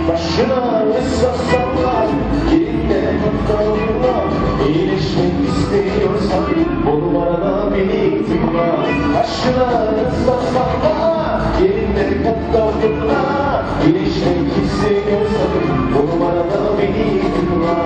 Başına ıslatsanlar, yerinde mutluluğuna iyileşmek istiyorsan bu numarada beni tıkla. Başına ıslatsanlar, yerinde mutluluğuna iyileşmek istiyorsan bu numarada beni tıkla.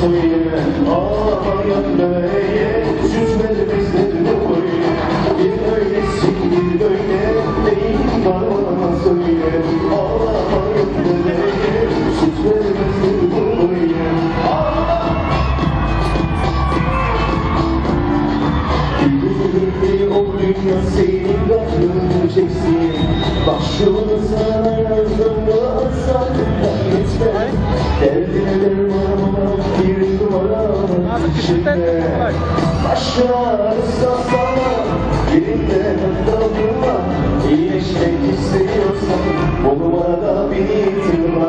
Söyle, ağlayan böyle, süzmelemezler bu böyle. Bir öylesin bir böyle, neyin var bana söyle. Ağlayan böyle, süzmelemezler bu böyle. O dünya senin aklını çeksin. Bak şunu sana yazdım da sakın etme. Derdine derman bir numaranın içinde. Başına ıslatsana, yerinde hatta durma. İyileşmek istiyorsan bu numarada beni tıkla.